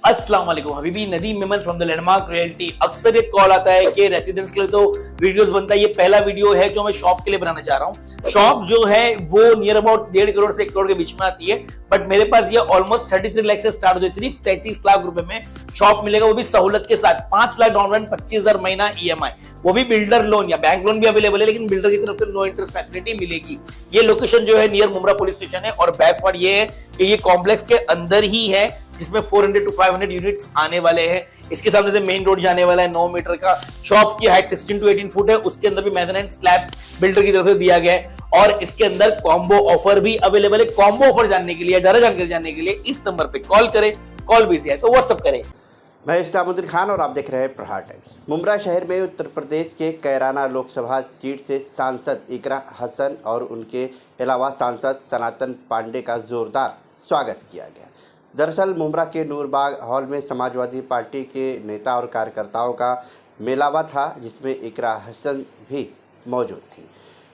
अस्सलाम वालेकुम Habibi, Nadeem Memon from the landmark realty. अक्सर ये कॉल आता है कि रेसिडेंट्स के लिए तो वीडियोस बनता है। ये पहला वीडियो है जो मैं शॉप के लिए बनाना चाह रहा हूँ। शॉप जो है वो नियर अबाउट 1.5 करोड़ से 1 करोड़ के बीच में आती है, बट मेरे पास ये ऑलमोस्ट 33 लाख से स्टार्ट होती है। सिर्फ 33 लाख रुपए में शॉप मिलेगा, वो भी सहूलत के साथ। 5 लाख डाउन पेमेंट, 25,000 महीना EMI, वो भी बिल्डर लोन या बैंक लोन भी अवेलेबल है, लेकिन बिल्डर की तरफ से नो इंटरेस्ट फैसिलिटी मिलेगी। ये लोकेशन जो है नियर मुमरा पुलिस स्टेशन है, और बेस्ट पार्ट ये है कि ये कॉम्प्लेक्स के अंदर ही है, जिसमें 400 to 500 यूनिट्स आने वाले हैं। इसके सामने से मेन रोड जाने वाला है 9 मीटर का। शॉप की हाइट 16 to 18 फुट है, उसके अंदर भी मेजोनाइट स्लैब बिल्डर की तरफ से दिया गया है, और इसके अंदर कॉम्बो ऑफर भी अवेलेबल है। कॉम्बो ऑफर जानने के लिए, ज्यादा जानकारी जानने के लिए इस नंबर पे कॉल करें। कॉल बिजी है तो व्हाट्सएप करें। मैं इस्लामुद्दीन खान और आप देख रहे हैं प्रहार टाइम्स। मुमरा शहर में उत्तर प्रदेश के कैराना लोकसभा सीट से सांसद इकरा हसन और उनके अलावा सांसद सनातन पांडे का जोरदार स्वागत किया गया। दरअसल मुमरा के नूरबाग हॉल में समाजवादी पार्टी के नेता और कार्यकर्ताओं का मेलावा था, जिसमें इकरा हसन भी मौजूद थी।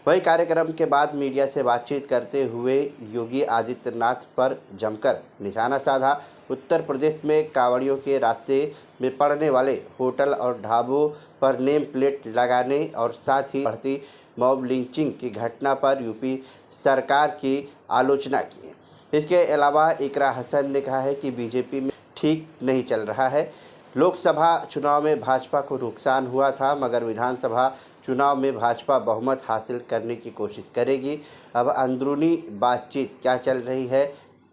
वहीं कार्यक्रम के बाद मीडिया से बातचीत करते हुए योगी आदित्यनाथ पर जमकर निशाना साधा। उत्तर प्रदेश में कांवड़ियों के रास्ते में पड़ने वाले होटल और ढाबों पर नेम प्लेट लगाने और साथ ही बढ़ती मॉब लिंचिंग की घटना पर यूपी सरकार की आलोचना की। इसके अलावा इकरा हसन ने कहा है कि बीजेपी में ठीक नहीं चल रहा है। लोकसभा चुनाव में भाजपा को नुकसान हुआ था, मगर विधानसभा चुनाव में भाजपा बहुमत हासिल करने की कोशिश करेगी। अब अंदरूनी बातचीत क्या चल रही है,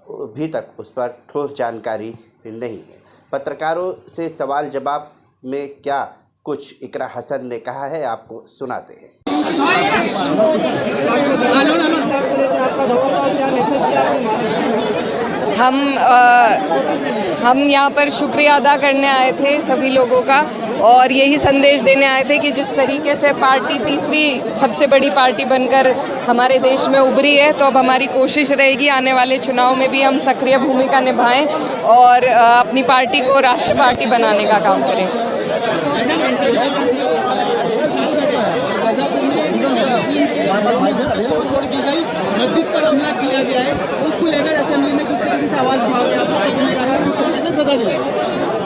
अभी तक उस पर ठोस जानकारी नहीं है। पत्रकारों से सवाल जवाब में क्या कुछ इकरा हसन ने कहा है, आपको सुनाते हैं। हम यहाँ पर शुक्रिया अदा करने आए थे सभी लोगों का, और यही संदेश देने आए थे कि जिस तरीके से पार्टी तीसरी सबसे बड़ी पार्टी बनकर हमारे देश में उभरी है, तो अब हमारी कोशिश रहेगी आने वाले चुनाव में भी हम सक्रिय भूमिका निभाएं और अपनी पार्टी को राष्ट्रीय पार्टी बनाने का काम करें। मस्जिद पर हमला किया गया है, उसको लेकर असेंबली में किस तरीके से आवाज उठाओगे आप? सदा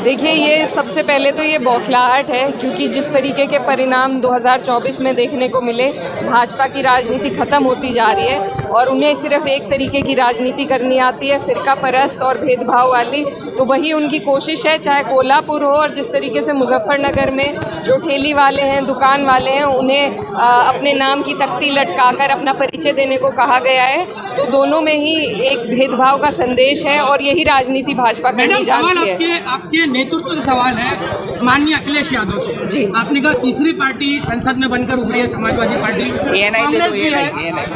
देखिए, ये सबसे पहले तो ये बौखलाहट है, क्योंकि जिस तरीके के परिणाम 2024 में देखने को मिले, भाजपा की राजनीति ख़त्म होती जा रही है और उन्हें सिर्फ एक तरीके की राजनीति करनी आती है, फिरका परस्त और भेदभाव वाली। तो वही उनकी कोशिश है, चाहे कोल्हापुर हो और जिस तरीके से मुजफ्फरनगर में जो ठेली वाले हैं, दुकान वाले हैं, उन्हें अपने नाम की तख्ती लटकाकर अपना परिचय देने को कहा गया है। तो दोनों में ही एक भेदभाव का संदेश है और यही राजनीति भाजपा करनी जानती है। आपके नेतृत्व का सवाल है माननीय अखिलेश यादव से। जी, आपने कहा तीसरी पार्टी संसद में बनकर उभरी है समाजवादी पार्टी, कांग्रेस भी है।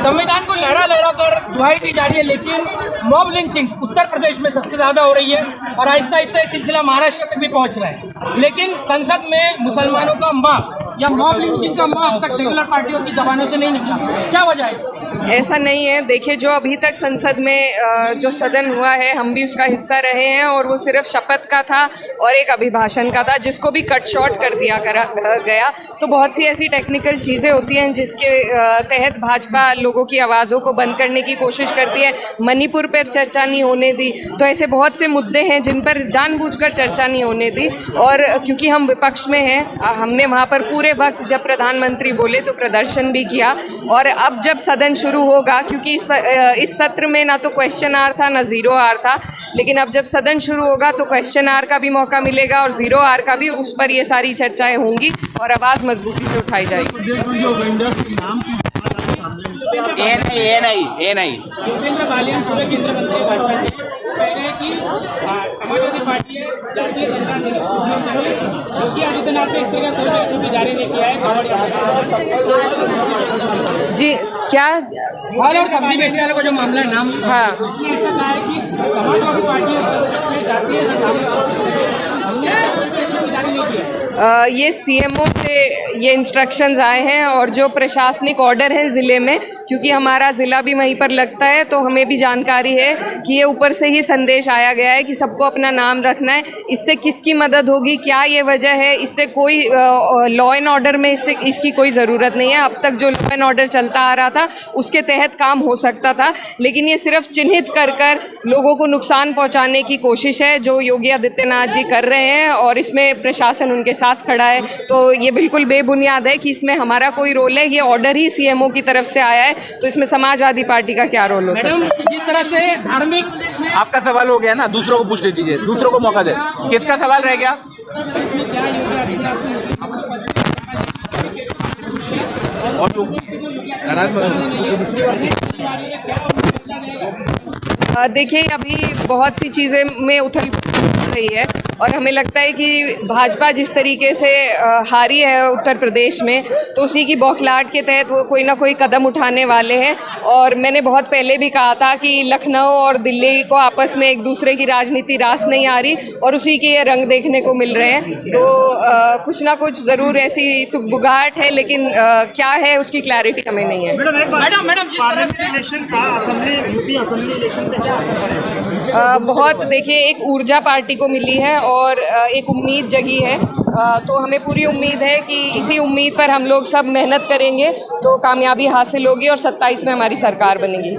संविधान को लहरा लहरा कर दुहाई दी जा रही है, लेकिन मॉब लिंचिंग उत्तर प्रदेश में सबसे ज्यादा हो रही है और आहिस्ता आहिस्ता ये सिलसिला महाराष्ट्र तक भी पहुंच रहा है। लेकिन संसद में मुसलमानों का माँ या मॉब लिंचिंग का माँ अब तक सेक्युलर पार्टियों की जबानों से नहीं निकला, क्या वजह है इसकी? ऐसा नहीं है। देखिए, जो अभी तक संसद में जो सदन हुआ है, हम भी उसका हिस्सा रहे हैं, और वो सिर्फ शपथ का था और एक अभिभाषण का था, जिसको भी कट शॉर्ट कर दिया गया। तो बहुत सी ऐसी टेक्निकल चीज़ें होती हैं जिसके तहत भाजपा लोगों की आवाज़ों को बंद करने की कोशिश करती है। मणिपुर पर चर्चा नहीं होने दी, तो ऐसे बहुत से मुद्दे हैं जिन पर जानबूझकर चर्चा नहीं होने दी। और क्योंकि हम विपक्ष में हैं, हमने वहाँ पर पूरे वक्त जब प्रधानमंत्री बोले तो प्रदर्शन भी किया। और अब जब सदन शुरू होगा, क्योंकि इस सत्र में ना तो क्वेश्चन आवर था ना जीरो आवर था, लेकिन अब जब सदन शुरू होगा तो क्वेश्चन आवर का भी मौका मिलेगा और जीरो आवर का भी। उस पर ये सारी चर्चाएं होंगी और आवाज़ मजबूती से उठाई जाएगी। समाजवादी पार्टी है, जातीय जनता दल योगी आदित्यनाथ ने इस तरह का कोई जारी नहीं किया है। जी, क्या और सब्जी बेचने वालों का जो मामला है नाम, हाँ, ऐसा कहा है कि समाजवादी पार्टी में जातीय जारी नहीं किया। ये सीएमओ से ये इंस्ट्रक्शंस आए हैं और जो प्रशासनिक ऑर्डर है ज़िले में, क्योंकि हमारा ज़िला भी वहीं पर लगता है तो हमें भी जानकारी है कि ये ऊपर से ही संदेश आया गया है कि सबको अपना नाम रखना है। इससे किसकी मदद होगी, क्या ये वजह है, इससे कोई लॉ एंड ऑर्डर में इसकी कोई ज़रूरत नहीं है। अब तक जो लॉ एंड ऑर्डर चलता आ रहा था उसके तहत काम हो सकता था, लेकिन ये सिर्फ चिन्हित कर कर लोगों को नुकसान पहुँचाने की कोशिश है जो योगी आदित्यनाथ जी कर रहे हैं, और इसमें प्रशासन उनके साथ खड़ा है। तो ये बिल्कुल बेबुनियाद है कि इसमें हमारा कोई रोल है। ये ऑर्डर ही सीएमओ की तरफ से आया है, तो इसमें समाजवादी पार्टी का क्या रोल हो सकता है? मैडम, जिस तरह से धार्मिक आपका सवाल हो गया ना, दूसरों को पूछ दीजिए, दूसरों को मौका दे। किसका सवाल रह गया? और तू नाराज मत हो। देखिए, अभी बहुत सी चीज़ें में उथल रही है और हमें लगता है कि भाजपा जिस तरीके से हारी है उत्तर प्रदेश में, तो उसी की बौखलाहट के तहत वो कोई ना कोई कदम उठाने वाले हैं। और मैंने बहुत पहले भी कहा था कि लखनऊ और दिल्ली को आपस में एक दूसरे की राजनीति रास नहीं आ रही और उसी के ये रंग देखने को मिल रहे हैं। तो कुछ ना कुछ ज़रूर ऐसी सुगबुगाहट है, लेकिन क्या है उसकी क्लैरिटी हमें नहीं है। मैडम जिस तरह से इलेक्शन का यूपी असेंबली इलेक्शन पे क्या असर पड़ेगा? बहुत देखिए, एक ऊर्जा पार्टी को मिली है और एक उम्मीद जगी है। तो हमें पूरी उम्मीद है कि इसी उम्मीद पर हम लोग सब मेहनत करेंगे तो कामयाबी हासिल होगी और 27 में हमारी सरकार बनेगी।